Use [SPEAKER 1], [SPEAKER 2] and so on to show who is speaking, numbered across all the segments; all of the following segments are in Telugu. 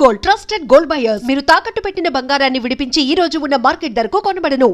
[SPEAKER 1] Gold, trusted gold buyers. మీరు తాకట్టు పెట్టిన బంగారాన్ని విడిపించి ఈ రోజు ఉన్న మార్కెట్ ధరకు కొనబడను.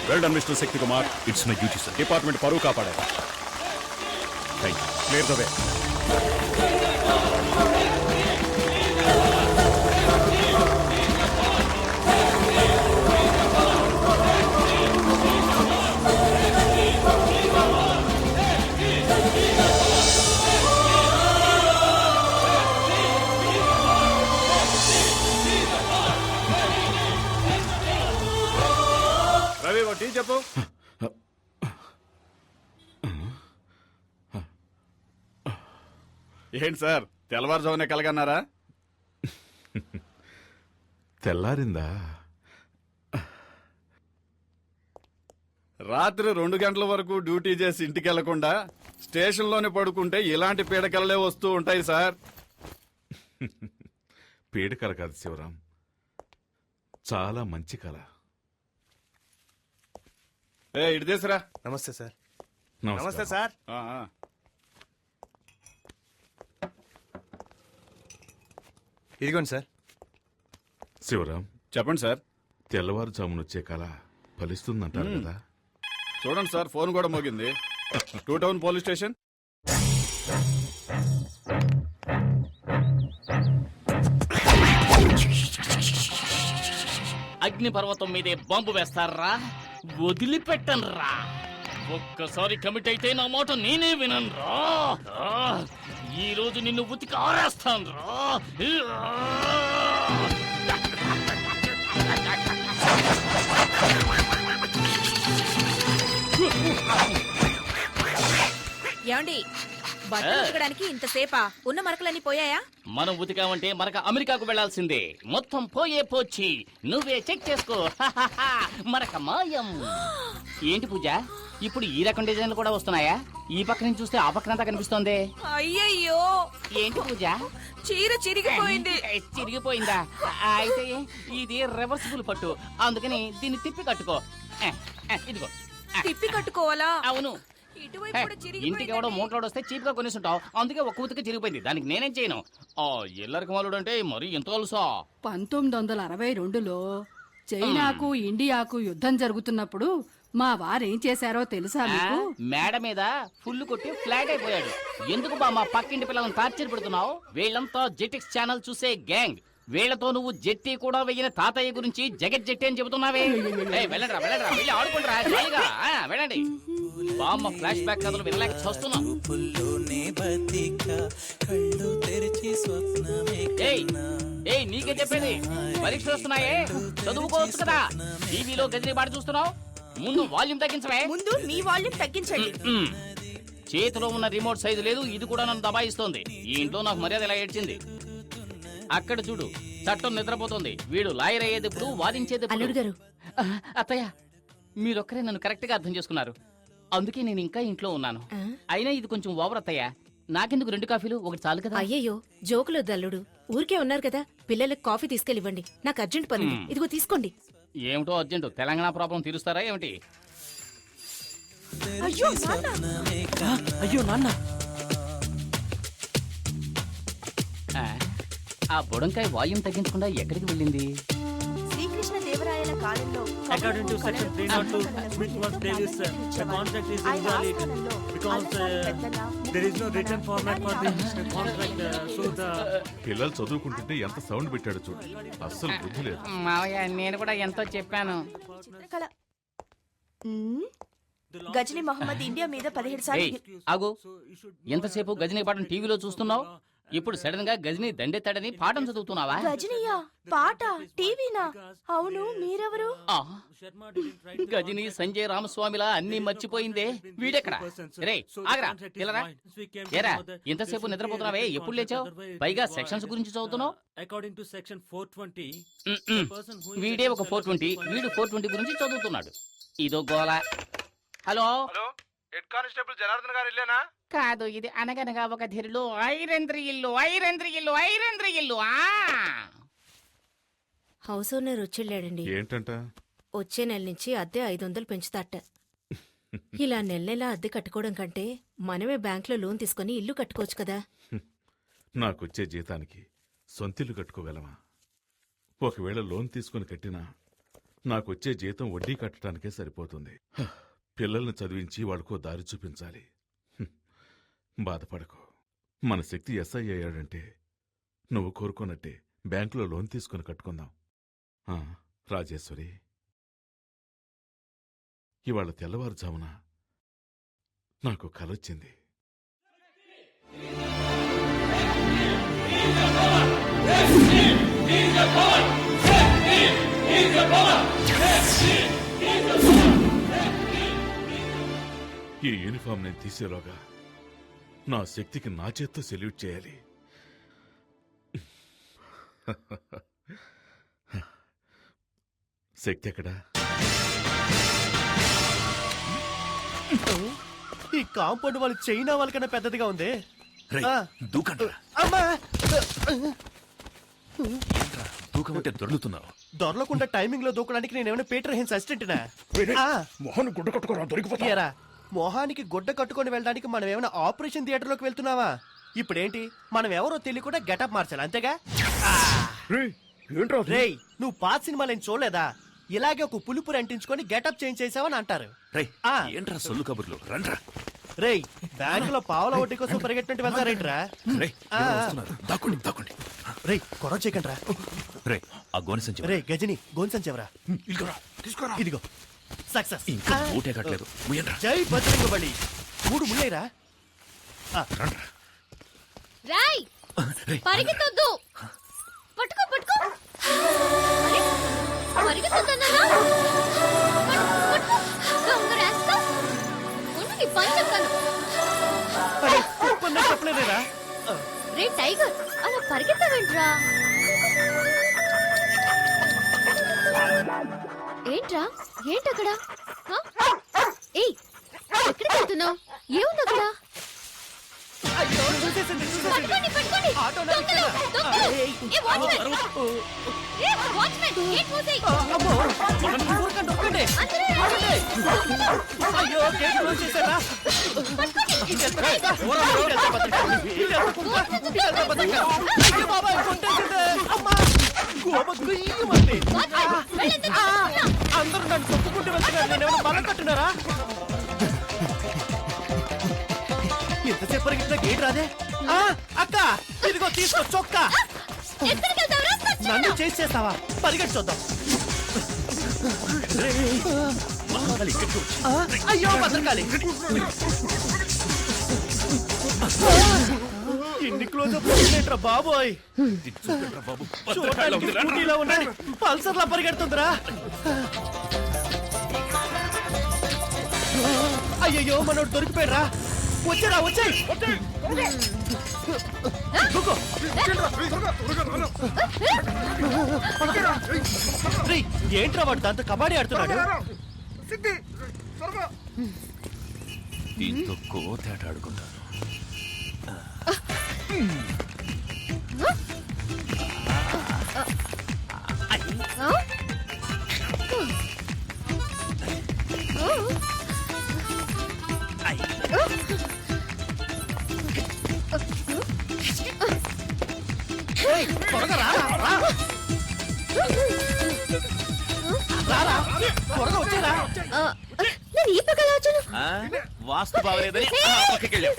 [SPEAKER 2] Well done, Mr. Shakti Kumar.
[SPEAKER 3] It's my duty, sir.
[SPEAKER 2] Department పరువు కాపాడారు.
[SPEAKER 3] Thank you.
[SPEAKER 2] Clear the way. Ravi tea చెప్పు. ఏంటి సార్ తెల్లవారుజామునే కలగన్నారా?
[SPEAKER 3] తెల్లారిందా?
[SPEAKER 2] రాత్రి 2 గంటల వరకు డ్యూటీ చేసి ఇంటికి వెళ్లకుండా స్టేషన్లోనే పడుకుంటే ఇలాంటి పీడకలలే వస్తూ ఉంటాయి సార్.
[SPEAKER 3] పీడకల కాదు శివరాం, చాలా మంచి కళ.
[SPEAKER 2] ఇటు తీసురా.
[SPEAKER 4] నమస్తే సార్.
[SPEAKER 3] నమస్తే
[SPEAKER 4] సార్. ఇదిగోండి సార్.
[SPEAKER 3] శివరాం
[SPEAKER 2] చెప్పండి సార్.
[SPEAKER 3] తెల్లవారుజామున వచ్చే కళ ఫలిస్తుందంటారు కదా?
[SPEAKER 2] చూడండి సార్, ఫోన్ కూడా మోగింది. 2 టౌన్ పోలీస్ స్టేషన్.
[SPEAKER 5] అగ్నిపర్వతం మీదే బాంబు వేస్తారా? వదిలిపెట్టనురా. ఒక్కసారి కమిట్ అయితే నా మాట నేనే విననురా. ఈ రోజు నిన్ను ఉతికి ఆరేస్తానురా.
[SPEAKER 6] ఏమండి బట్టలు ఉతకడానికి ఇంతసేపా? ఉన్న మరకలన్నీ పోయాయా?
[SPEAKER 5] మనం ఉతికామంటే మనకు అమెరికాకు వెళ్లాల్సిందే. మొత్తం పోయి నువ్వే చెక్ చేసుకో. మరక మాయం. ఏంటి పూజ, ఇప్పుడు ఈ రకం డిజైన్లు కూడా వస్తున్నాయా? ఈ పక్క నుంచి చూస్తే ఆ పక్కనంతా కనిపిస్తోంది.
[SPEAKER 6] అయ్యయ్యో,
[SPEAKER 5] ఏంటి పూజ,
[SPEAKER 6] చీర చిరిగిపోయింది.
[SPEAKER 5] చిరిగిపోయిందా? అయితే ఇది రివర్సిబుల్ పట్టు, అందుకని దీన్ని తిప్పి కట్టుకో. ఇదిగో.
[SPEAKER 6] తిప్పి కట్టుకోవాలా?
[SPEAKER 5] అవును.
[SPEAKER 6] ఇటువైపు కూడా
[SPEAKER 5] ఇంటికి ఎవడో మూటలోడు వస్తే చీప్ గా కొనేసుంటావు, అందుకే ఒక్క ఉతికి చిరిగిపోయింది. దానికి నేనేం చేయను. ఎల్లరికి మాలుడు అంటే మరి ఎంత తెలుసా?
[SPEAKER 7] 1962లో చైనాకు ఇండియాకు యుద్ధం జరుగుతున్నప్పుడు మా వారేం చేశారో తెలుసా మీకు?
[SPEAKER 5] మేడ మీద ఫుల్ కొట్టి ఫ్లాట్ అయిపోయాడు. ఎందుకు బా మా పక్కింటి పిల్లలను టార్చర్ పెడుతున్నావు? వీళ్ళంతా జెటిక్స్ ఛానల్ చూసే గ్యాంగ్. వీళ్లతో నువ్వు జెట్టి కూడా వెయ్యిన తాతయ్య గురించి జగత్ జెట్టి అని చెబుతున్నావే. వెళ్ళండి వెళ్ళి ఆడుకుంటారా జాలీగా. వెళ్ళండి. బామ్మ ఫ్లాష్ బ్యాక్ కథలు వినలేక చూస్తున్నాం. నీకే చెప్పేది, పరీక్షలు వస్తున్నాయే, చదువుకోవచ్చు కదా. టీవీలో గదిని పాటు చూస్తున్నావు. ముందు వాల్యూమ్ తగ్గించవే.
[SPEAKER 6] ముందు మీ వాల్యూమ్ తగ్గించండి.
[SPEAKER 5] చేతిలో ఉన్న రిమోట్ సైజు లేదు, ఇది కూడా నన్ను దబాయిస్తోంది. ఈ ఇంట్లో నాకు మర్యాద ఇలా ఏడ్చింది. అక్కడ చూడు, చట్టం నిద్రపోతుంది. వీడు లాయర్ అయ్యేది ఇప్పుడు, వాదించేది
[SPEAKER 6] అల్లుడు గారు.
[SPEAKER 5] అత్తయ్య, మీరొక్కరే నన్ను కరెక్ట్ గా అర్థం చేసుకున్నారు. అందుకే నేను ఇంకా ఇంట్లో ఉన్నాను. అయినా ఇది కొంచెం ఓవర్ అత్తయ్య. నాకెందుకు 2 కాఫీలు, ఒకటి చాలు కదా.
[SPEAKER 6] అయ్యయ్యో, జోకులు అల్లుడు. ఊరికే ఉన్నారు కదా, పిల్లలకు కాఫీ తీసుకెళ్ళివ్వండి. నాకు అర్జెంట్ పని. ఇదిగో తీసుకోండి.
[SPEAKER 5] ఏమిటో అర్జెంటు, తెలంగాణ ప్రాబ్లం తీరుస్తారా ఏమిటి?
[SPEAKER 8] అయ్యో నాన్న,
[SPEAKER 5] ఆ బుడంకాయ వాల్యూమ్ తగ్గించకుండా ఎక్కడికి వెళ్ళింది?
[SPEAKER 6] శ్రీకృష్ణ దేవరాయల కాలంలో
[SPEAKER 8] according to section 302 which was previous, the contract is invalid because there is no written format for the contract, so the
[SPEAKER 3] పిల్లలు చదువుకుంటుంటే ఎంత సౌండ్ పెట్టాడు చూడు, అస్సలు బుద్ధి లేదు.
[SPEAKER 5] మావయ్య, నేను కూడా ఎంతో చెప్పాను.
[SPEAKER 6] చిత్రకళ. గజనీ మహమ్మద్ ఇండియా మీద 17 సార్లు.
[SPEAKER 5] ఆగు. ఎంతసేపు గజనీ పాఠం టీవీలో చూస్తున్నావు? ఇప్పుడు సడన్ గా గజనీ దండెత్తాడని పాఠం చదువుతున్నావా?
[SPEAKER 6] గజనీయా? పాట టీవీనా? అవును, మీరెవరు?
[SPEAKER 5] గజనీ సంజయ్ రామస్వామిలా అన్ని మర్చిపోయిందే. వీడెక్కడ? రే ఆగరా, పిల్లరా. ఏరా, ఇంతసేపు నిద్రపోతున్నావే, ఎప్పుడు లేచావు? పైగా సెక్షన్స్ గురించి చదువుతున్నావు.
[SPEAKER 8] according to section 420
[SPEAKER 5] వీడే ఒక 420, వీడు 420 గురించి చదువుతున్నాడు. ఇదో గోల. హలో,
[SPEAKER 4] హెడ్ కానిస్టేబుల్ జనార్దన్ గారు ఇల్లేనా?
[SPEAKER 5] కాదు, ఇది అనగనగా ఒక ధీరులో ఐరంద్రి ఇల్లు.
[SPEAKER 6] హౌస్ ఓనర్ వచ్చేళ్ళాడండి.
[SPEAKER 3] ఏంటంట?
[SPEAKER 6] వచ్చే నెల నుంచి అద్దె 500 పెంచుతాట. ఇలా నెల అద్దె కట్టుకోవడం కంటే మనమే బ్యాంకులో లోన్ తీసుకుని ఇల్లు కట్టుకోవచ్చు కదా.
[SPEAKER 3] నాకొచ్చే జీతానికి సొంతిల్లు కట్టుకోగలమా? ఒకవేళ లోన్ తీసుకుని కట్టినా నాకొచ్చే జీతం వడ్డీ కట్టడానికే సరిపోతుంది. పిల్లల్ని చదివించి వాడికో దారి చూపించాలి. బాధపడకు. మన శక్తి ఎస్ఐ అయ్యాడంటే నువ్వు కోరుకున్నట్టే బ్యాంకులో లోన్ తీసుకుని కట్టుకుందాం. రాజేశ్వరి, ఇవాళ తెల్లవారుజామున నాకు కలొచ్చింది. ఈ యూనిఫామ్ నేను తీసేలోగా నా శక్తికి నా చేత్తో సెల్యూట్ చేయాలి. శక్తి ఎక్కడా?
[SPEAKER 9] ఈ కాంపౌండ్ వాళ్ళు చైనా వాళ్ళకన్నా పెద్దదిగా ఉంది.
[SPEAKER 3] దూకమంటే దొరుకుతున్నావు.
[SPEAKER 9] దొరలకుండా టైమింగ్ లో దూకడానికి నేనేమైనా పీటర్ హెన్స్ అసిస్టెంట్నా?
[SPEAKER 3] మొహన్ గుడ్డ కట్టుకోరా,
[SPEAKER 9] దొరికిపోతారా? మొహానికి గుడ్డ కట్టుకొని వెళ్ళడానికి మనం ఏమైనా ఆపరేషన్ థియేటర్ లోకి వెళ్తున్నావా? ఇప్పుడేంటి, మనం ఎవరో తెలియకుండా గెటప్ మార్చాలి, అంతేగా? రేయ్, నువ్వు పాత సినిమాలు ఏం చూడలేదా? ఇలాగే ఒక పులుపురు అంటించుకొని గెటప్ చేంజ్ చేసావని అంటారు.
[SPEAKER 10] రేయ్
[SPEAKER 9] ఆ.
[SPEAKER 10] ఏంట్రా సొల్లు కబుర్లు రండ్రా.
[SPEAKER 9] రేయ్ బ్యాంకులో పావుల వడ్డీ కోసం పరిగెట్టినట్టు వెళ్తారేంట్రా?
[SPEAKER 10] రేయ్ ఎవరో వస్తున్నారు. దాక్కోండి దాక్కోండి.
[SPEAKER 9] రేయ్ గొడవ చేయకండి రా.
[SPEAKER 10] రేయ్ ఆ గోని సంచి
[SPEAKER 9] రే గజని గోన్సన్ చెవరా
[SPEAKER 10] ఇదిగోరా తీసుకోరా.
[SPEAKER 9] ఇదిగో సక్సెస్.
[SPEAKER 10] ఇంకా ఊటే కట్టలేదు ముయ్యండ్రా.
[SPEAKER 9] జై బజరంగ బలి. 3 ముళ్ళేరా?
[SPEAKER 10] రండ్రా.
[SPEAKER 6] రాయ్
[SPEAKER 10] రేయ్
[SPEAKER 6] పరిగెత్తొద్దు. పట్టుకో పట్టుకో. పరిగెత్తొద్దన్నానా? పట్టుకో. దొంగ రాస్తా. ఉండు నీ పని చెప్తాను.
[SPEAKER 9] అరే ఒప్పందం చెప్పలేదేరా?
[SPEAKER 6] రే టైగర్ అలా పరిగెత్తావేంట్రా? ఏంట్రా ఏంటక్కడ? ఏయ్ ఎక్కడికి వెళ్తున్నావు? ఏముంది అక్కడ?
[SPEAKER 9] అయ్యో చూసేసింది
[SPEAKER 6] పట్టుకోండి పట్టుకోండి.
[SPEAKER 9] ఆటో
[SPEAKER 6] దొంగలు, దొంగలు. A watchman. A watchman gate మూసేయ్.
[SPEAKER 9] అమ్మో ఊరకండి ఒక్కండి.
[SPEAKER 6] అందరూ రండి.
[SPEAKER 9] అయ్యో గేట్ క్లోజ్ చేశారా?
[SPEAKER 6] పట్టుకోండి.
[SPEAKER 9] అయ్యో బాబాయ్ కొట్టేసిందే. అమ్మా గోమ గుయ్యమంది.
[SPEAKER 6] వాచ్మెన్ వెళ్ళండి.
[SPEAKER 9] అందరూ నన్ను తొక్కుకుంటూ వెళ్తున్నారు. నేనేమైనా బలం కట్టున్నారా? ఎంతసేపు పరిగెత్తిన గేట్ రాదే? అక్క ఇదిగో తీసుకో చొక్కా.
[SPEAKER 6] ఎక్కడికి వెళ్తావురా?
[SPEAKER 9] నన్ను చేసి చేస్తావా? పరిగెట్టి చూద్దాం. అయ్యో భద్రకాళి. ఇన్ని క్లోజ్ అప్ ఏంట్రా బాబోయ్?
[SPEAKER 10] బాబు
[SPEAKER 9] చూడడానికి స్కూటీలో ఉన్నాయి, పల్సర్లా పరిగెడుతుందిరా. అయ్యయ్యో మనోడు దొరికిపోయారా? వచ్చారా వచ్చాయి. ఏంట్రా వాడు దాంతో కబడ్డీ ఆడుతున్నాడు?
[SPEAKER 10] దీంతో కోతేట ఆడుకుంటాను.
[SPEAKER 9] త్వరగా రారా, రా. రారా, త్వరగా వచ్చేరా.
[SPEAKER 6] నేను ఈ పక్కన వచ్చాను.
[SPEAKER 10] వాస్తు బాగలేదని పక్కకి వెళ్ళాం.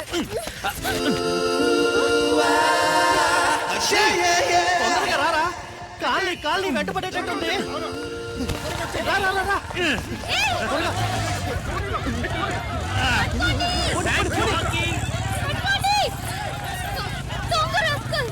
[SPEAKER 9] తొందరగా రారా. కాళ్ళని వెంటపడేటట్టుంది. రా, రా, రా, రా.
[SPEAKER 6] పట్టుకోండి. దొంగ రాస్కల్.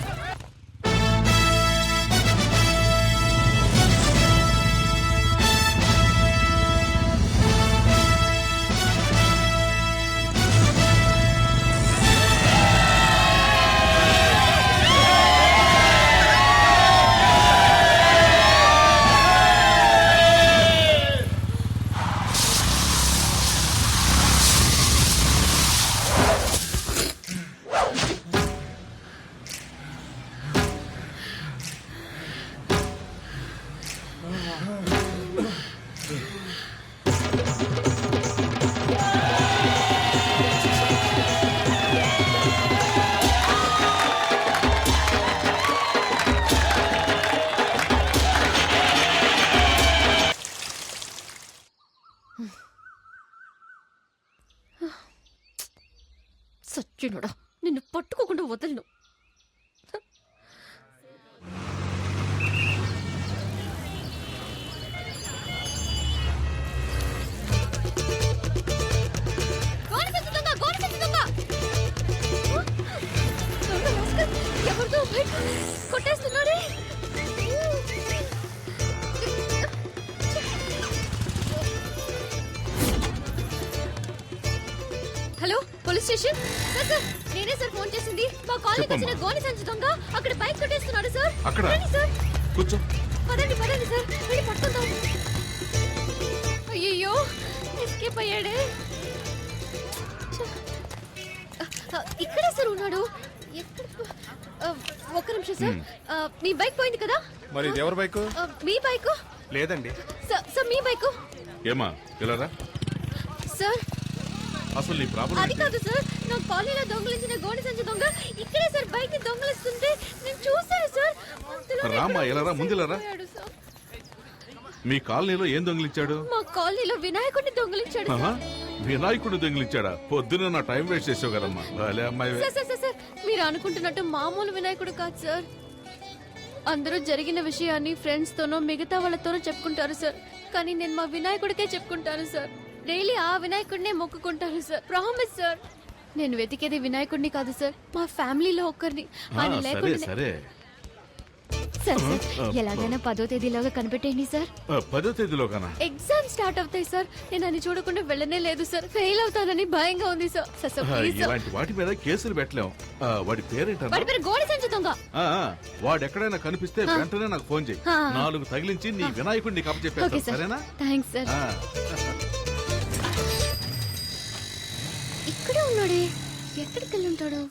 [SPEAKER 6] సచ్చినోడా నిన్ను పట్టుకోకుండా వదలను. ఎవరితో కొట్టేస్తున్నాడే. Hello police station. Sir sir నేనే సార్ ఫోన్ చేసింది. మా కాలనీకి వచ్చిన గోని సంచి దొంగ అక్కడ బైక్ కొట్టేస్తున్నాడు సార్.
[SPEAKER 3] అక్కడ?
[SPEAKER 6] రండి సార్.
[SPEAKER 3] కూర్చో.
[SPEAKER 6] పదండి పదండి సార్ వెళ్ళి పట్టుకుందాం. అయ్యయ్యో ఎస్కేప్ అయ్యాడే. ఇక్కడే సార్ ఉన్నాడు. ఒక్క నిమిషం సార్. మీ బైక్ పోయింది కదా?
[SPEAKER 2] మరి ఇది ఎవరి బైక్?
[SPEAKER 6] మీ బైక్
[SPEAKER 2] లేదండి.
[SPEAKER 6] సార్ మీ బైక్.
[SPEAKER 3] ఏమా ఇలా రా.
[SPEAKER 6] సార్
[SPEAKER 3] అసలు నీ ప్రాబ్లం
[SPEAKER 6] అది కాదు సార్. నా కాలనీలో దొంగలించిన గోడి సంచి దొంగ ఇక్కడే సార్ బైక్ ని దొంగలిస్తుంటే నేను చూసాను సార్.
[SPEAKER 3] రామ్మా ఇలా రా, ముందు ఇలా రా.
[SPEAKER 6] పోయాడు సార్.
[SPEAKER 3] మీ కాలనీలో ఏం దొంగిలించాడు?
[SPEAKER 6] మా కాలనీలో వినాయకుడిని దొంగిలించాడు
[SPEAKER 3] ఆహా, వినాయకుడు దొంగిలించాడా? పొద్దున నా టైం వేస్ట్ చేసావు కదమ్మా. భలే అమ్మాయి.
[SPEAKER 6] సార్ మీరు అనుకుంటున్నట్టు మామూలు వినాయకుడు కాదు సార్. అందరూ జరిగిన విషయాన్ని ఫ్రెండ్స్ తోనో మిగతా వాళ్ళతోనో చెప్పుకుంటారు సార్, కానీ నేను మా వినాయకుడికే చెప్పుకుంటాను సార్. డైలీ ఆ వినాయకుడినే మొక్కుకుంటాను సార్. Promise sir. నేను వెతికేది వినాయకుడిని కాదు సార్, మా ఫ్యామిలీలో ఒక్కరిని. ఆయన
[SPEAKER 3] సరే
[SPEAKER 6] లేకుండా
[SPEAKER 3] సరే.
[SPEAKER 6] సార్ ఎలాగైనా 10వ తేదీలోగా కనిపెట్టేయండి సార్.
[SPEAKER 3] 10వ తేదీలోగానా?
[SPEAKER 6] ఎగ్జామ్ స్టార్ట్ అవుతాయి సార్. నేను అని చూడకుండా వెళ్ళనే లేదు సార్. ఫెయిల్ అవుతానని భయంగా ఉంది సార్. Sir please sir.
[SPEAKER 3] ఇలాంటి వాటి మీద కేసులు పెట్టలేం. వాడి పేరేంటన్నా?
[SPEAKER 6] వాడి పేరు గోడ సంచి దొంగ.
[SPEAKER 3] వాడు ఎక్కడైనా కనిపిస్తే వెంటనే నాకు ఫోన్ చేయి. 4 తగిలించి నీ వినాయకుడిని
[SPEAKER 6] ఓకే
[SPEAKER 3] కప్పచెప్పేస్తా.
[SPEAKER 6] సార్.
[SPEAKER 3] సరేనా?
[SPEAKER 6] Thanks sir.
[SPEAKER 3] ఆ.
[SPEAKER 6] ఇక్కడే ఉన్నాడే, ఎక్కడికి వెళ్ళి ఉంటాడు?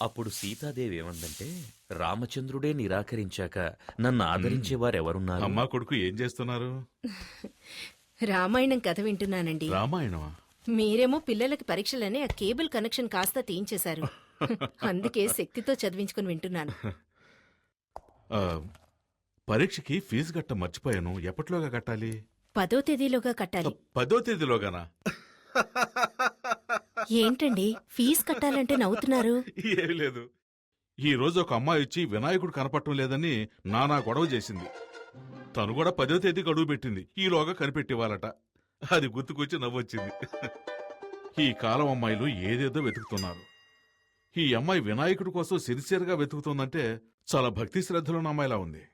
[SPEAKER 10] అప్పుడు సీతాదేవి ఏమందంటే, రామచంద్రుడే నిరాకరించాక నన్ను ఆదరించేవారెవరున్నారు?
[SPEAKER 3] అమ్మా కొడుకు ఏం చేస్తున్నారు?
[SPEAKER 6] రామాయణం కథ వింటున్నానండి.
[SPEAKER 3] రామాయణమా?
[SPEAKER 6] మీరేమో పిల్లలకి పరీక్షలని ఆ కేబుల్ కనెక్షన్ కాస్త తీయించేశారు. అందుకే శక్తితో చదివించుకుని వింటున్నాను.
[SPEAKER 3] ఆ, పరీక్షకి ఫీజు కట్ట మర్చిపోయాను. ఎప్పటిలోగా కట్టాలి?
[SPEAKER 6] 10వ తేదీలోగా కట్టాలి.
[SPEAKER 3] 10వ తేదీలోగానా?
[SPEAKER 6] ఏంటండి ఫీజు కట్టాలంటే నవ్వుతున్నారు?
[SPEAKER 3] ఏమీ లేదు. ఈ రోజు ఒక అమ్మాయి వచ్చి వినాయకుడు కనపడటం లేదని నానా గొడవ చేసింది. తను కూడా 10వ తేదీ గడువు పెట్టింది. ఈలోగా కనిపెట్టివ్వాలట. అది గుర్తుకొచ్చి నవ్వొచ్చింది. ఈ కాలం అమ్మాయిలు ఏదేదో వెతుకుతున్నారు. ఈ అమ్మాయి వినాయకుడి కోసం సిన్సియర్గా వెతుకుతుందంటే చాలా భక్తి శ్రద్ధలున్న అమ్మాయిలా ఉంది.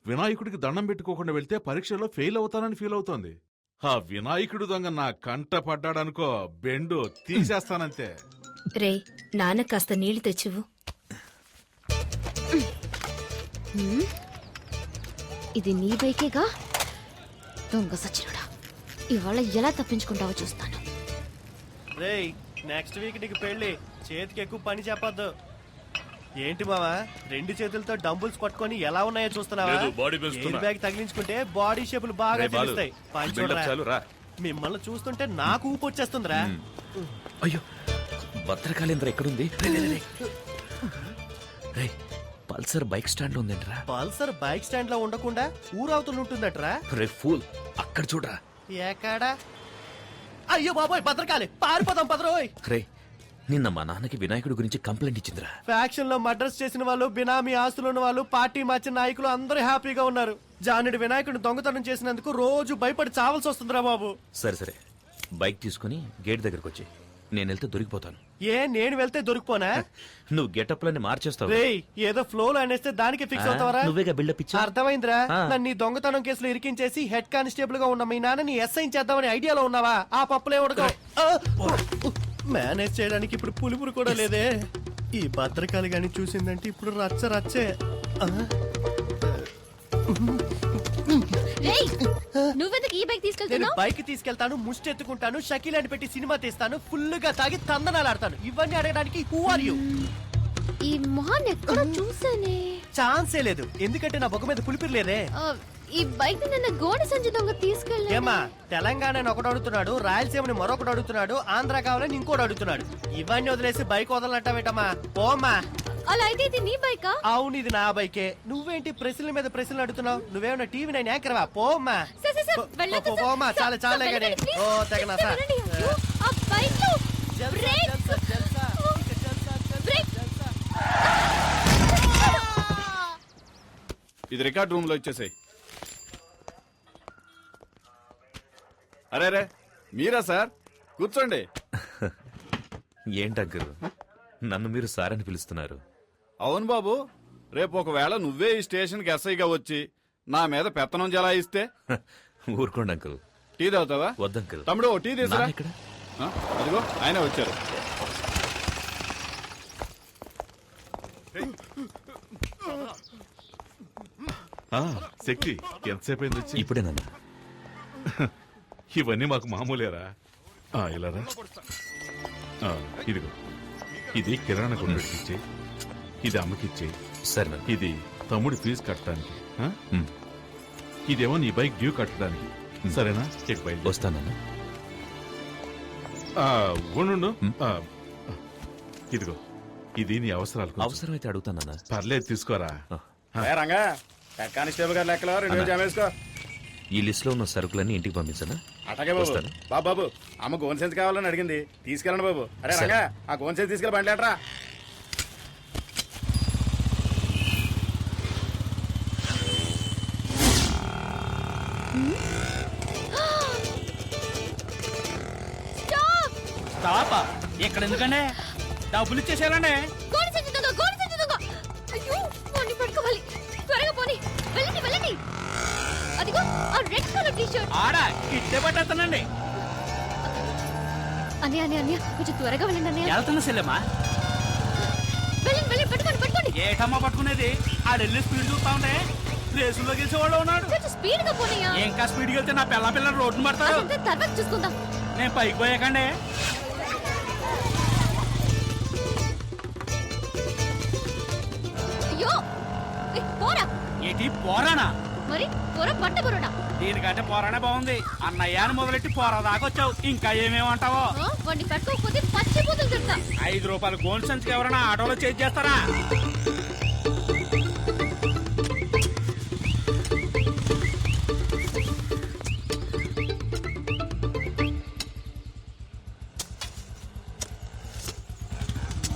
[SPEAKER 3] వినాయకుడికి దండం పెట్టుకోకుండా వెళ్తే పరీక్షలో ఫెయిల్ అవుతానని ఫీల్ అవుతోంది. ఆ వినాయకుడు దొంగ నా కంట పడ్డాడనుకో, బెండు తీసేస్తానంతే.
[SPEAKER 6] రే నాన్న కాస్త నీళ్లు తెచ్చివు. ఇది నీ బైకేగా దొంగ సచ్చినుడా. ఇవాళ ఎలా తప్పించుకుంటావో చూస్తాను.
[SPEAKER 9] రేయ్ నెక్స్ట్ వీక్ నీకు పెళ్లి, చేతికి ఎక్కువ పని చెప్పొద్దు. ఏంటి మావా 2 చేతులతో డంబుల్స్ పట్టుకొని ఎలా ఉన్నాయో చూస్తున్నావా?
[SPEAKER 10] లేదు, బాడీ పెంచుతున్నా.
[SPEAKER 9] ఎయిర్ బ్యాగ్ తగిలించుకుంటే బాడీ షేపులు బాగా
[SPEAKER 10] రే బాలు,
[SPEAKER 9] తెలుస్తాయి. పని
[SPEAKER 10] బిల్డప్
[SPEAKER 9] చూడరా.
[SPEAKER 10] చాలు రా.
[SPEAKER 9] మిమ్మల్ని చూస్తుంటే నాకు ఊపు వచ్చేస్తుందిరా.
[SPEAKER 10] అయ్యో, భద్రకాళేంద్ర ఎక్కడుంది? రే, రే, రే. రే, పల్సర్ బైక్ స్టాండ్ లో ఉందేంట్రా?
[SPEAKER 9] పల్సర్ బైక్ స్టాండ్ లో ఉండకుండా ఊరవుతులు ఉంటుందట్రా.
[SPEAKER 10] రే ఫూల్, అక్కడ చూడరా.
[SPEAKER 9] ఎక్కడా? అయ్యో బాబోయ్, భద్రకాళి పారిపోదాం పదరోయ్.
[SPEAKER 10] రే, నిన్న మా నాన్నకి వినాయకుడి గురించి కంప్లైంట్ ఇచ్చిందిరా.
[SPEAKER 9] ఫ్యాక్షన్ లో మర్డర్స్ చేసిన వాళ్ళు, బినామీ ఆస్తులు ఉన్న వాళ్ళు, పార్టీ మార్చిన నాయకులు అందరూ హ్యాపీగా ఉన్నారు. జానుడి వినాయకుడిని దొంగతనం చేసినందుకు రోజు భయపడి చావాల్సి వస్తుందిరా బాబు.
[SPEAKER 10] సరే సరే, బైక్ తీసుకుని గేట్ దగ్గరకు వచ్చి, నేను వెళ్తే దొరికిపోతాను.
[SPEAKER 9] ఏ నేను వెళ్తే దొరికిపోనా?
[SPEAKER 10] నువ్వు గెటప్ లని మార్చేస్తావు.
[SPEAKER 9] రేయ్ ఏదో ఫ్లో లో అనేస్తే దానికి ఫిక్స్ అవుతావరా?
[SPEAKER 10] నువ్వేగా బిల్డప్ ఇచ్చా.
[SPEAKER 9] అర్థమైందిరా. నన్ను ఈ దొంగతనం కేసులో ఇరికించేసి హెడ్ కానిస్టేబుల్ గా ఉన్న మీ నాన్నని ఎస్ఐ చేద్దామని ఐడియాలో ఉన్నావా? ఆ పప్పులే ఉడక. మేనేజ్ చేయడానికి ఇప్పుడు పులుపురు కూడా లేదే. ఈ భద్రకాళి గాని చూసిందంటే ఇప్పుడు రచ్చ రచ్చే.
[SPEAKER 6] నువ్వెందుకు ఈ బైక్
[SPEAKER 9] నేను
[SPEAKER 6] తీసుకెళ్తున్నావు?
[SPEAKER 9] బైక్ తీసుకెళ్తాను, ముష్టి ఎత్తుకుంటాను, షకీలాని పెట్టి సినిమా తీస్తాను, ఫుల్ గా తాగి తందనాలాడతాను. ఇవన్నీ అడగడానికి హూ ఆర్ యూ?
[SPEAKER 6] ఈ మొహాన్ని ఎక్కడ చూసానే?
[SPEAKER 9] ఛాన్సే లేదు, ఎందుకంటే నా బొగ్గ మీద పులిపిరి లేదే.
[SPEAKER 6] ఈ బైక్ నిన్న గోడ సంచి దొంగ తీసుకెళ్ళా.
[SPEAKER 9] ఏమా తెలంగాణని ఒకడు అడుగుతున్నాడు, రాయలసీమని మరొకడు అడుగుతున్నాడు, ఆంధ్ర కావాలని ఇంకోటి అడుగుతున్నాడు. ఇవన్నీ వదిలేసి బైక్ వదలనట్టవేటమ్మా? పోమ్మా.
[SPEAKER 6] అలా అయితే ఇది నీ బైకా?
[SPEAKER 9] అవును, ఇది నా బైకే. నువ్వేంటి ప్రశ్నల మీద ప్రశ్నలు అడుగుతున్నావు? నువ్వేమన్నా టీవీ నైన్ యాంకర్వా? పోమ్మా. పోమ్మా, చాలా చాలా గానీ. ఓ తెగనా సార్.
[SPEAKER 2] ఇది రికార్డ్ రూమ్ లో ఇచ్చేసాయి. అరే రే, మీరా సార్? కూర్చోండి.
[SPEAKER 10] ఏంటగ్గరు, నన్ను మీరు సార్ అని పిలుస్తున్నారు?
[SPEAKER 2] అవును బాబు, రేపు ఒకవేళ నువ్వే ఈ స్టేషన్కి ఎస్ఐగా వచ్చి నా మీద పెత్తనం జలాయిస్తే?
[SPEAKER 10] ఊరుకోండి అంకుల్.
[SPEAKER 2] టీ తాగుతావా?
[SPEAKER 10] వద్దంకుల్.
[SPEAKER 2] తమ్ముడు ఓ టీ తీసురా.
[SPEAKER 10] నాన్న ఎక్కడ?
[SPEAKER 2] అదిగో ఆయన వచ్చారు.
[SPEAKER 3] శక్తి ఎంతసేపు అయింది వచ్చి?
[SPEAKER 10] ఇప్పుడే నాన్న.
[SPEAKER 3] ఇవన్నీ మాకు మామూలేరా. ఇలారా. ఇదిగో, ఇది కిరాణా కొనుగోలుకిచ్చే, ఇది అమ్మకిచ్చే.
[SPEAKER 10] సరే నాన్న.
[SPEAKER 3] ఇది తమ్ముడి ఫీజు కట్టడానికి, ఇదేమో నీ బైక్ డ్యూ కట్టడానికి. సరేనా? చెక్ బయలు
[SPEAKER 10] వస్తానన్నా.
[SPEAKER 3] ఉండు. ఇదిగో, ఇది నీ అవసరాలకు.
[SPEAKER 10] అవసరమైతే అడుగుతానన్నా.
[SPEAKER 3] పర్లేదు, తీసుకోరా.
[SPEAKER 2] రంగా, కానిస్టేబుల్ గారు లెక్కలో 2 జమ వేసుకో.
[SPEAKER 10] ఈ లిస్ట్ లో ఉన్న సరుకులన్నీ ఇంటికి పంపించనా?
[SPEAKER 2] అటగే బాబు.
[SPEAKER 10] వస్తాను.
[SPEAKER 2] బాబు అమ్మ గోన్ సెన్స్ కావాలని అడిగింది, తీసుకెళ్ళండి బాబు. అరే
[SPEAKER 10] సరే.
[SPEAKER 2] రంగా ఆ గోన్ సెన్స్ తీసుకెళ్ళి బండి లేటరా.
[SPEAKER 5] స్టాప్. ఇక్కడ ఎందుకండి? డబ్బులు ఇచ్చేసేయాలండి.
[SPEAKER 6] గోడ సంచి దొంగ, గోడ సంచి దొంగ. అయ్యో, వాడిని పట్టుకోవాలి. త్వరగా పోనీ. వెళ్ళండి, వెళ్ళండి. అదిగో ఆ రెడ్ కలర్ టీ షర్ట్.
[SPEAKER 5] ఆడ ఇట్టే పట్టేస్తానండి.
[SPEAKER 6] అన్నయ్య కొంచెం త్వరగా వెళ్ళండి అన్నయ్య.
[SPEAKER 5] వెళ్తున్నా సెల్లమ్మా.
[SPEAKER 6] వెళ్ళండి, వెళ్ళండి, పట్టుకోండి, పట్టుకోండి.
[SPEAKER 5] ఏటమ్మా పట్టుకునేది? ఆడెళ్ళి స్పీడ్ చూస్తా ఉంటే రేసులో గెలిచేవాళ్ళు ఉన్నాడు.
[SPEAKER 6] కొంచెం స్పీడ్ గా పోనీయా.
[SPEAKER 5] ఇంకా స్పీడ్కి వెళ్తే నా పిల్ల రోడ్డును పడతారు.
[SPEAKER 6] అదంతా తర్వాత చూసుకుందాం.
[SPEAKER 5] నేను పైకి పోయాకండి.
[SPEAKER 6] అయ్యో, పోరా.
[SPEAKER 5] ఏంటి పోరానా?
[SPEAKER 6] మరి పోరా, పట్ట పోరాడా.
[SPEAKER 5] దీనికంటే పోరానే బాగుంది. అన్నయ్యాన్ని మొదలెట్టి పోరా దాకా వచ్చావు. ఇంకా ఏమేమంటావో?
[SPEAKER 6] వాడిని పట్టుకోకపోతే పచ్చిపోతులు తిడతా.
[SPEAKER 5] 5 రూపాయలు గోల్డ్ సంచికి ఎవరైనా ఆటోలో చేంజ్ చేస్తారా?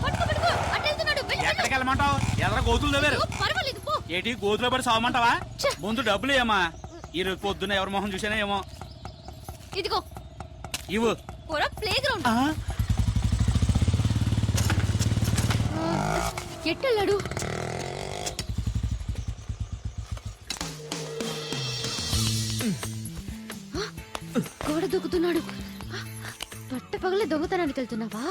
[SPEAKER 6] పట్టుకో, పట్టుకో. అటు వెళ్తున్నాడు. వెళ్ళు, వెళ్ళు.
[SPEAKER 5] ఎక్కడికి వెళ్ళమంటావు? ఎదర గోతులు దగ్గర
[SPEAKER 6] అయ్యో, పర్వాలేదు, పో.
[SPEAKER 5] ఏంటి గోతులో పడి సావమంటావా?
[SPEAKER 6] ఛ.
[SPEAKER 5] ముందు డబ్బులు ఏమా? ఈరోజు పొద్దున్న ఎవరి మొహం చూసానే ఏమో.
[SPEAKER 6] ఇదిగో
[SPEAKER 5] ఇవ్వు.
[SPEAKER 6] పోరా, ప్లే గ్రౌండ్. ఎట్టెళ్ళాడు? గోడ దూకుతున్నాడు. పట్ట పగలే దొంగతనానికి వెళ్తున్నావా?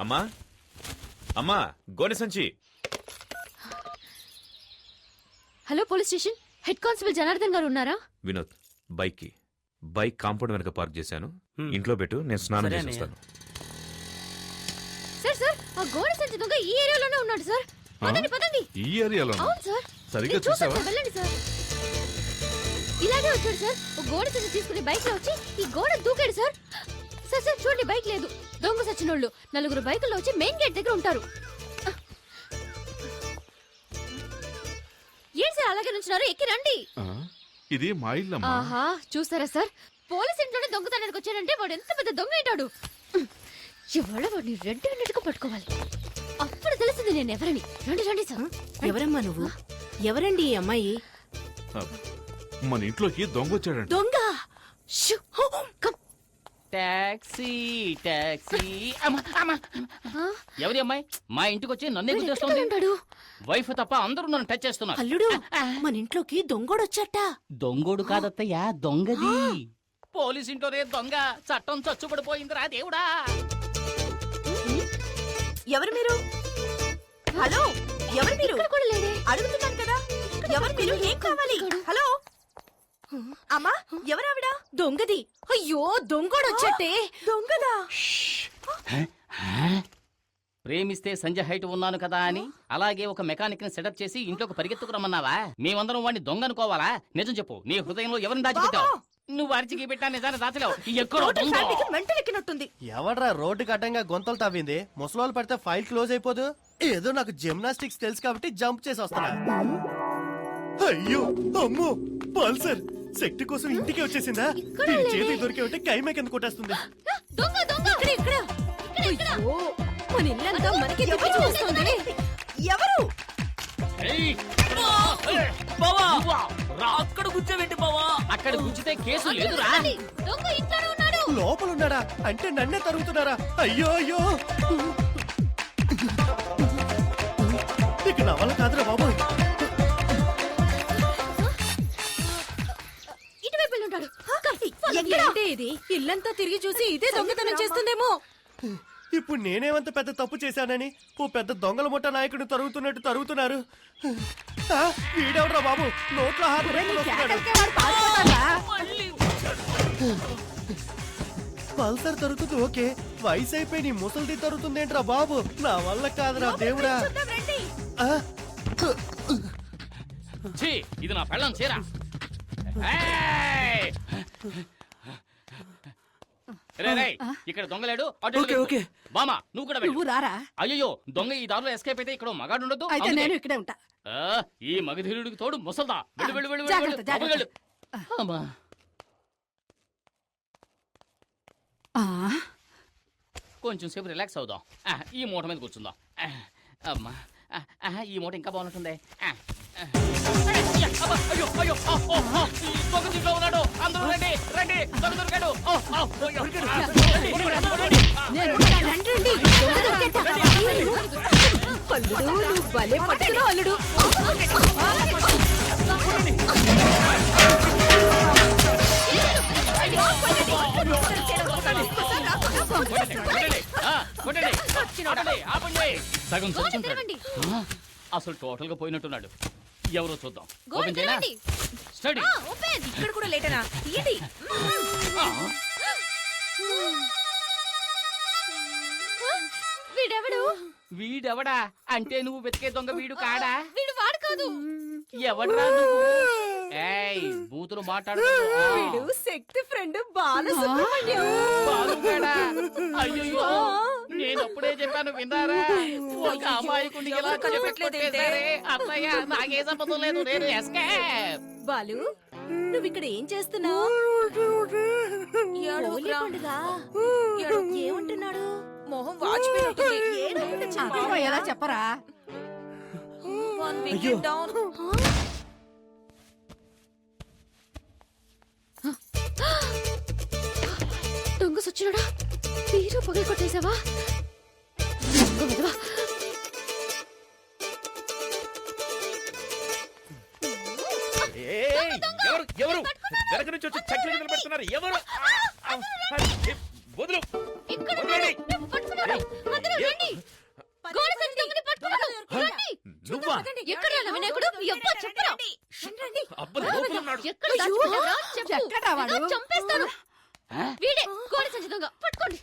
[SPEAKER 10] అమ్మా అమ్మా, గోనె సంచి.
[SPEAKER 6] Hello, police station. Head constable Janardhan గారు ఉన్నారా?
[SPEAKER 10] వినోద్, బైక్ కాంపౌండ్ వెనక పార్క్ చేశాను. ఇంట్లో పెట్టు, నేను స్నానం
[SPEAKER 5] సరే
[SPEAKER 10] చేసి
[SPEAKER 5] అన్నయ్య.
[SPEAKER 10] వస్తాను.
[SPEAKER 6] సార్ ఆ గోడ సంచి దొంగ ఈ ఏరియాలోనే ఉన్నాడు సార్. పదండి, పదండి.
[SPEAKER 3] ఈ ఏరియాలో
[SPEAKER 6] అవును సార్.
[SPEAKER 3] సరిగ్గా
[SPEAKER 6] నేను చూసాను
[SPEAKER 3] చూసావా?
[SPEAKER 6] సార్, వెళ్ళండి సార్. ఇలాగే వచ్చాడు సార్. ఓ గోడ సంచి తీసుకుని బైక్ లో వచ్చి ఈ గోడ దూకాడు సార్. సార్ సార్ చూడండి, బైక్ లేదు. దొంగ సచ్చినోళ్ళు 4 బైకుల్లో వచ్చి మెయిన్ గేట్ దగ్గర ఉంటారు. ఏం సార్ అలాగే నుంచున్నారు? ఎక్కి రండి.
[SPEAKER 3] ఆ, ఇది మా ఇల్లమ్మా.
[SPEAKER 6] ఆహా, చూసారా సార్, పోలీస్ ఇంట్లోనే దొంగతనానికి వచ్చాడంటే వాడు ఎంత పెద్ద దొంగ ఏంటాడు. ఇవాళ వాడిని రెడ్ హ్యాండెడ్ గా పట్టుకోవాలి. అప్పుడు తెలిసింది నేను ఎవరని. రండి, రండి సార్.
[SPEAKER 11] ఎవరమ్మా నువ్వు? ఎవరండి ఈ అమ్మాయి?
[SPEAKER 3] మన ఇంట్లోకి దొంగ వచ్చాడంట.
[SPEAKER 11] దొంగ!
[SPEAKER 6] Shoe, come.
[SPEAKER 5] Taxi taxi. ఎవరి అమ్మాయి మా ఇంటికి వచ్చి నన్నే
[SPEAKER 6] వీడు ఎక్కడ
[SPEAKER 5] గుర్తొస్తుంది?
[SPEAKER 6] ఉంటాడు?
[SPEAKER 5] వైఫ్ తప్ప అందరూ నన్ను టచ్ చేస్తున్నారు.
[SPEAKER 11] అల్లుడు, మన ఇంట్లోకి దొంగోడొచ్చట.
[SPEAKER 5] దొంగోడు కాదత్తయ్యా, దొంగది. పోలీస్ ఇంట్లోనే దొంగ. చట్టం చచ్చుబడిపోయిందిరా దేవుడా.
[SPEAKER 11] ఎవరు మీరు? హలో, ఎవరు మీరు?
[SPEAKER 6] ఇక్కడ కూడా లేడే.
[SPEAKER 11] అడుగుతున్నాను కదా, ఎవరు మీరు? ఏం కావాలి? హలో అమ్మా, ఎవరావిడ? దొంగది. అయ్యో, దొంగోడొచ్చటే. దొంగదా?
[SPEAKER 5] ప్రేమిస్తే సంజయ్ హైట్ ఉన్నాను కదా అని అలాగే ఒక మెకానిక్ ని సెటప్ చేసి ఇంట్లోకి పరిగెత్తుకు రమ్మన్నావా? మేమందరం వాడిని దొంగ అనుకోవాలా? నిజం చెప్పు, నీ హృదయంలో ఎవరిని దాచిపెట్టావు? నువ్వు అరిచికి పెట్టా నిజాన్ని దాచలేవు. ఎక్కడో దొంగ.
[SPEAKER 11] మెంటలెక్కినట్టుంది.
[SPEAKER 9] ఎవడ్రా రోడ్డుకి అడ్డంగా గొంతలు తవ్వింది? ముసలోళ్ళు పడితే ఫైల్ క్లోజ్ అయిపోదు. ఏదో నాకు జిమ్నాస్టిక్స్ తెలుసు కాబట్టి జంప్ చేసి వస్తున్నా. అయ్యో, అమ్మో, పల్సర్ శక్తి కోసం ఇంటికి వచ్చేసిందా?
[SPEAKER 6] ఇక్కడ
[SPEAKER 9] దీని
[SPEAKER 6] లేదే.
[SPEAKER 9] చేతికి దొరికి ఉంటే కైమే కింద కొట్టేస్తుంది.
[SPEAKER 6] దొంగ, దొంగ. ఇక్కడ.
[SPEAKER 11] అయ్యో, మన ఇల్లంతా మనకి చూస్తుంది. ఎవరు?
[SPEAKER 5] ఏయ్! బావా! అక్కడ గుచ్చావేంటి బావా? అక్కడ గుచ్చితే కేసు లేదురా.
[SPEAKER 6] దొంగ ఇంట్లోనే ఉన్నాడు.
[SPEAKER 9] లోపల ఉన్నాడా? అంటే నన్నే తరుగుతున్నారా? అయ్యో అయ్యో, ఇక నా వల్ల కాదురా బాబు.
[SPEAKER 6] ఇటువైపు వెళ్ళి ఉంటాడు.
[SPEAKER 11] ఏంటి ఇది? ఇల్లంతా తిరిగి చూసి ఇదే దొంగతనం చేస్తుందేమో.
[SPEAKER 9] ఇప్పుడు నేనేమంత పెద్ద తప్పు చేశానని ఓ పెద్ద దొంగల ముఠా నాయకుడిని తరుగుతున్నట్టు తరుగుతున్నారు. ఆ, వీడెవడ్రా బాబు? నోట్లో హాత పెట్టుకుని వస్తున్నాడు. పల్సర్ తరుగుతుంది ఓకే, వయసు అయిపోయి నీ ముసలిది తరుగుతుందేంట్రా బాబు? నా వల్ల కాదురా దేవుడా. ఆ,
[SPEAKER 5] ఛీ, ఇది నా పెళ్ళం చీర. ఏయ్! ఇక్కడ దొంగలేడు
[SPEAKER 10] ఓకే ఓకే
[SPEAKER 5] బామా నువ్వు కూడా వెళ్ళు.
[SPEAKER 7] నువ్వు రారా
[SPEAKER 5] అయ్యో దొంగ ఈ దారిలో ఎస్కేప్ అయితే ఇక్కడ మగాడు ఉండదు
[SPEAKER 7] అయితే నేను ఇక్కడే ఉంటా.
[SPEAKER 5] ఈ మగధీరుడికి తోడు ముసల్దా వెళ్ళు వెళ్ళు వెళ్ళు
[SPEAKER 7] జాగ్రత్త,
[SPEAKER 5] వెళ్ళు,
[SPEAKER 7] జాగ్రత్త.
[SPEAKER 5] వెళ్ళు. అమ్మా.
[SPEAKER 7] ఆ,
[SPEAKER 5] కొంచెం సేపు రిలాక్స్ అవుదాం. ఈ మూట మీద కూర్చుందాం. అమ్మా ఈ మూట ఇంకా బాగుంటుంది. అయ్యో అయ్యో ఈ దొంగ దీంట్లో ఉన్నాడు. అందరూ రండి రండి దొంగ దొరికాడు.
[SPEAKER 7] నేను ఉంటా. రండి, రండి. దొంగ దొరికేట.
[SPEAKER 11] అల్లుడు నువ్వు భలే పట్టుకున్నావు అల్లుడు.
[SPEAKER 5] సగం చచ్చుంటాడు. అసలు టోటల్ గా పోయినట్టున్నాడు. ఎవరో చూద్దాం. ఓపెన్ చేయనా? స్టడీ.
[SPEAKER 11] ఇక్కడ కూడా లేటనా? తీయండి.
[SPEAKER 6] వీడెవడు?
[SPEAKER 5] వీడెవడా అంటే నువ్వు వెతికే దొంగ వీడు కాడా?
[SPEAKER 6] వీడు వాడు కాదు.
[SPEAKER 5] ఎవడ్రా నువ్వు? ఏయ్ బూతులు మాట్లాడు.
[SPEAKER 11] వీడు శక్తి ఫ్రెండ్ బాలసుబ్రహ్మణ్యం.
[SPEAKER 5] బాగున్నాడా? అయ్యో నేను అప్పుడే చెప్పాను విన్నారా? ఒక అమాయకుడిని ఇలా చెప్పట్లేదే. అత్తయ్య నాకే సంబంధం లేదు. నేను ఎస్కేప్.
[SPEAKER 11] బాలు నువ్వు ఇక్కడ ఏం చేస్తున్నావు? ఏమంటున్నాడు? మొహం
[SPEAKER 7] ఎలా చెప్పరా?
[SPEAKER 6] దొంగ సచ్చినాడా? తీరు పగలు కొట్టేశావా?
[SPEAKER 10] ఎవరు ఎవరు వెనక నుంచి వచ్చి చక్కెర కింద పెడుతున్నారు? ఎవరు? వదులు. నువ్వా? అబ్బా లోపల ఉన్నాడు.
[SPEAKER 6] చంపేస్తాను. వీడే గోడ సంచి దొంగ. పట్టుకోండి.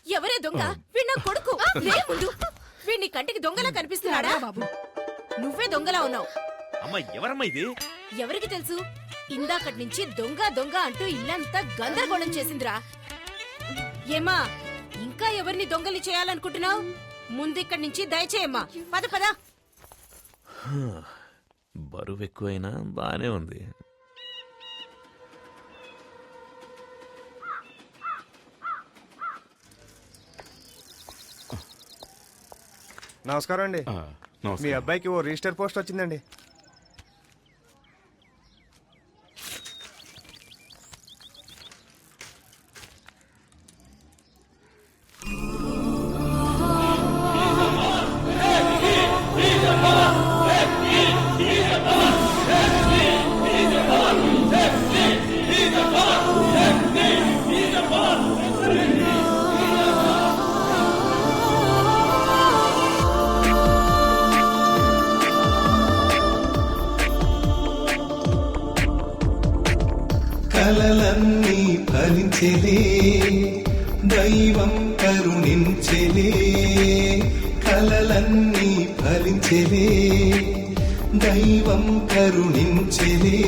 [SPEAKER 11] ఎవరే దొంగ? వీడు నా కొడుకు. ముందు వీడిని కంటికి దొంగలా కనిపిస్తున్నాడా?
[SPEAKER 7] బాబు
[SPEAKER 11] నువ్వే దొంగలా ఉన్నావు.
[SPEAKER 10] అమ్మా ఎవరమ్మా ఇది?
[SPEAKER 11] ఎవరికి తెలుసు? ఇందాకటి నుంచి దొంగ దొంగ అంటూ ఇల్లంతా గందరగోళం చేసిందిరా. ఏమా ఇంకా ఎవరిని దొంగలి చేయాలనుకుంటున్నావు? ముందు ఇక్కడి నుంచి దయచేయమ్మా. పద పద.
[SPEAKER 10] బరువు ఎక్కువైనా బానే ఉంది.
[SPEAKER 9] నమస్కారం అండి. మీ అబ్బాయికి ఓ రిజిస్టర్ పోస్ట్ వచ్చిందండి.
[SPEAKER 12] కలలన్నీ ఫలించెలే, దైవం కరుణించెలే. కలలన్నీ ఫలించెలే, దైవం కరుణించెలే.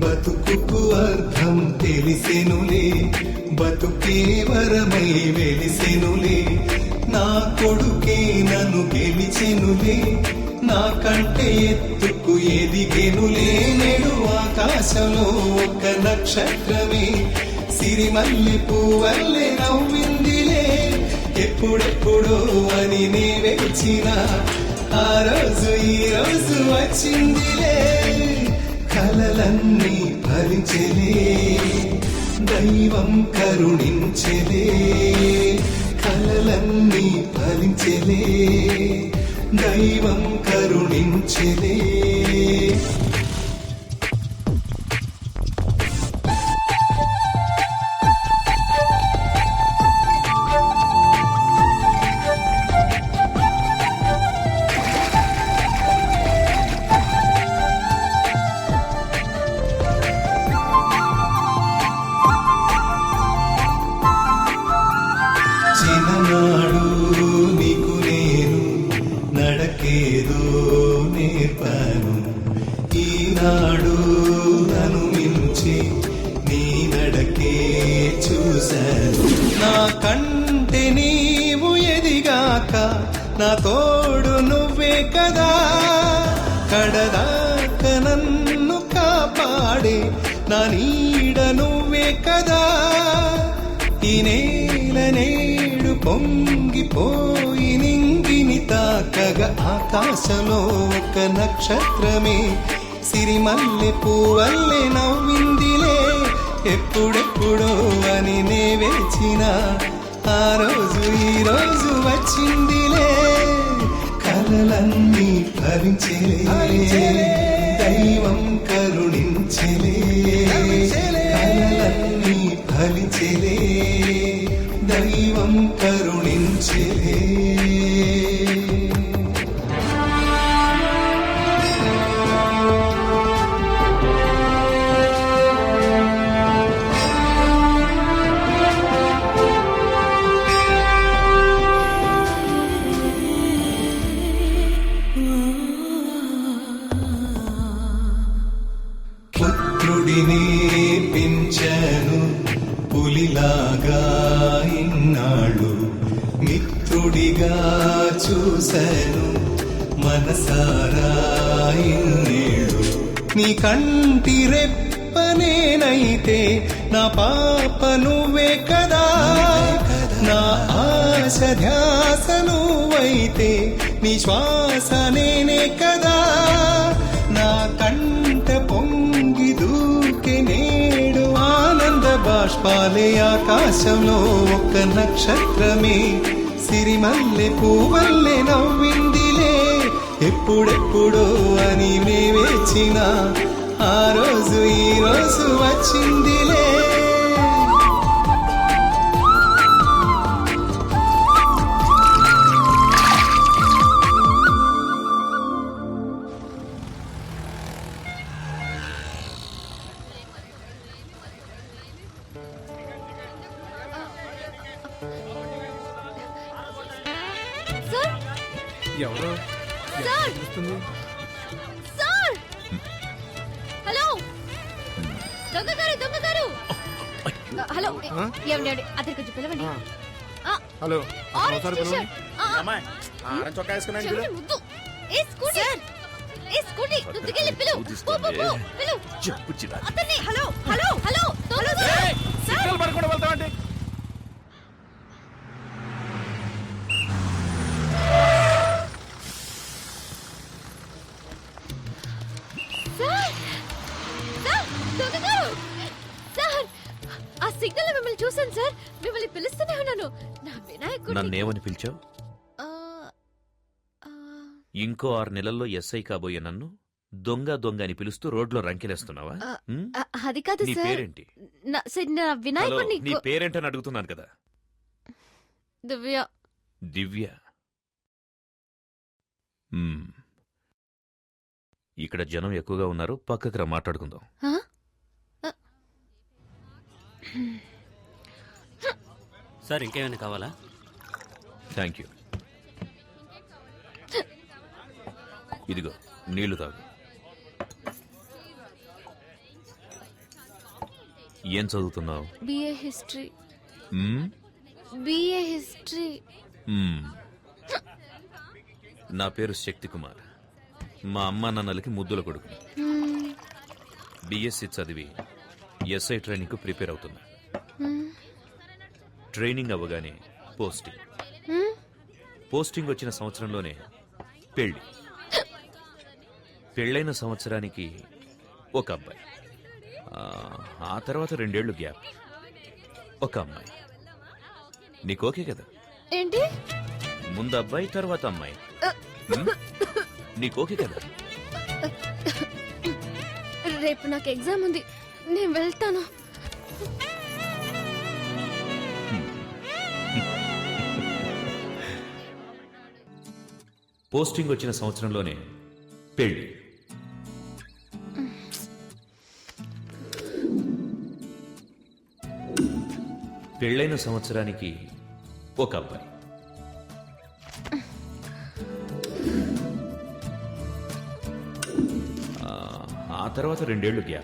[SPEAKER 12] బతుకుకు అర్థం తెలిసెనులే, బతుకే వరమై వెలిసెనులే. నా కొడుకే నన్ను గెలిచెనులే, నా కంటే ఎత్తుకు ఎదిగెనులే. నేడు ఆకాశంలో ఒక నక్షత్రమే సిరిమల్లి పువ్వల్లే నవ్విందిలే. ఎప్పుడెప్పుడో అని నే వెలిచిన ఆ రోజు ఈ రోజు వచ్చిందిలే. కలలన్నీ ఫలించెలే, దైవం కరుణించెలే. కలలన్నీ ఫలించెలే, దైవం కరుణించెలే. చిన్ననాడు నీకు నేను నడకేదో నేర్పాను, చూశాను. నా కంటే నీవు ఎదిగాక నా తోడు నువ్వే కదా, కడదాక నన్ను కాపాడే నా నీడ నువ్వే కదా. ఈ నేల నేడు పొంగిపోయి నింగిని తాకగా ఆకాశంలో ఒక నక్షత్రమే సిరిమల్లె పువ్వల్లే నవ్విందిలే. ఎప్పుడెప్పుడో అని నే వేచిన ఆ రోజు ఈ రోజు వచ్చిందిలే. కలలన్నీ ఫలించేలే, దైవం కరుణించెలే. కలలన్నీ ఫలించెలే, దైవం కరుణించెలే. పుత్రుడిని పెంచాను పులిలాగా ఇన్నాళ్ళు, మిత్రుడిగా చూశాను మనసారా ఇన్నేళ్ళు. నీ కంటి రెప్పనేనైతే నా పాప నువ్వే కదా, నా ఆశ ధ్యాస నువ్వైతే నీ శ్వాస నేనే కదా. నా కంట పొంగి దూకే నేడు ఆనంద బాష్పాలే, ఆకాశంలో ఒక నక్షత్రమే సిరిమల్లె పువ్వల్లే నవ్విందిలే. ఎప్పుడెప్పుడో అని మే వేచిన ఆ రోజు ఈ రోజు వచ్చిందిలే.
[SPEAKER 6] సార్
[SPEAKER 4] ఎవరు
[SPEAKER 6] సార్ సార్, హలో దొంగ గారు, దొంగ గారు. హలో ఏమండి, అతనికి కొంచెం పిలవండి.
[SPEAKER 4] Hello
[SPEAKER 6] orange t-shirt.
[SPEAKER 4] చొక్కా వేసుకున్నాను
[SPEAKER 6] చెవిటి ముద్దు. ఏ స్కూటీ, ఏ స్కూటీ, నువ్వు దిగెళ్ళి పిలువు. పో, పో, పో, పిలువు. అతన్ని. హలో హలో హలో దొంగ గారు.
[SPEAKER 4] సిగ్నల్ పడకుండా వెళ్తామండి.
[SPEAKER 6] సార్ సార్, దొంగ గారు. సార్, ఆ సిగ్నల్ మిమ్మల్ని చూసాను సార్, మిమ్మల్ని పిలుస్తూనే ఉన్నాను. నా వినాయకుడు.
[SPEAKER 10] నన్నేమని పిలిచావు?
[SPEAKER 6] ఆ, ఆ,
[SPEAKER 10] ఇంకో 6 నెలల్లో ఎస్ఐ కాబోయే నన్ను దొంగ దొంగ అని పిలుస్తూ రోడ్లో రంకెలేస్తున్నావా?
[SPEAKER 6] ఆ,
[SPEAKER 10] ఉమ్?
[SPEAKER 6] అది కాదు
[SPEAKER 10] నీ
[SPEAKER 6] సార్.
[SPEAKER 10] పేరేంటి?
[SPEAKER 6] సార్, నా
[SPEAKER 10] హలో,
[SPEAKER 6] వినాయకుడిని.
[SPEAKER 10] నీ పేరేంటని అడుగుతున్నాను కదా.
[SPEAKER 6] దివ్య.
[SPEAKER 10] దివ్య. మ్మ్. ఇక్కడ జనం ఎక్కువగా ఉన్నారు, పక్కకి రా మాట్లాడుకుందాం.
[SPEAKER 6] ఆ?
[SPEAKER 8] సార్ ఇంకేమైనా కావాలా?
[SPEAKER 10] Thank you. ఇదిగో నీళ్లు తాగు. ఏం చదువుతున్నావు?
[SPEAKER 6] BA history.
[SPEAKER 10] మ్మ్?
[SPEAKER 6] BA history.
[SPEAKER 10] మ్మ్. నా పేరు శక్తి కుమార్. మా అమ్మా నాన్నలకి ముద్దుల కొడుకు. బిఎస్సి చదివి ఎస్ఐ ట్రైనింగ్కు ప్రిపేర్ అవుతున్నా. ట్రైనింగ్ అవ్వగానే పోస్టింగ్. పోస్టింగ్ వచ్చిన సంవత్సరంలోనే పెళ్లి. పెళ్ళైన సంవత్సరానికి ఒక అబ్బాయి. ఆ తర్వాత 2 ఏళ్లు గ్యాప్. ఒక అమ్మాయి. నీకు ఓకే కదా?
[SPEAKER 6] ఏంటి?
[SPEAKER 10] ముందు అబ్బాయి తర్వాత అమ్మాయి. నీకు ఓకే కదా?
[SPEAKER 6] రేపు నాకు ఎగ్జామ్ ఉంది, నేను వెళ్తాను.
[SPEAKER 10] పోస్టింగ్ వచ్చిన సంవత్సరంలోనే పెళ్లి. పెళ్ళైన సంవత్సరానికి ఒక అబ్బాయి. ఆ తర్వాత 2 ఏళ్లు గ్యాప్.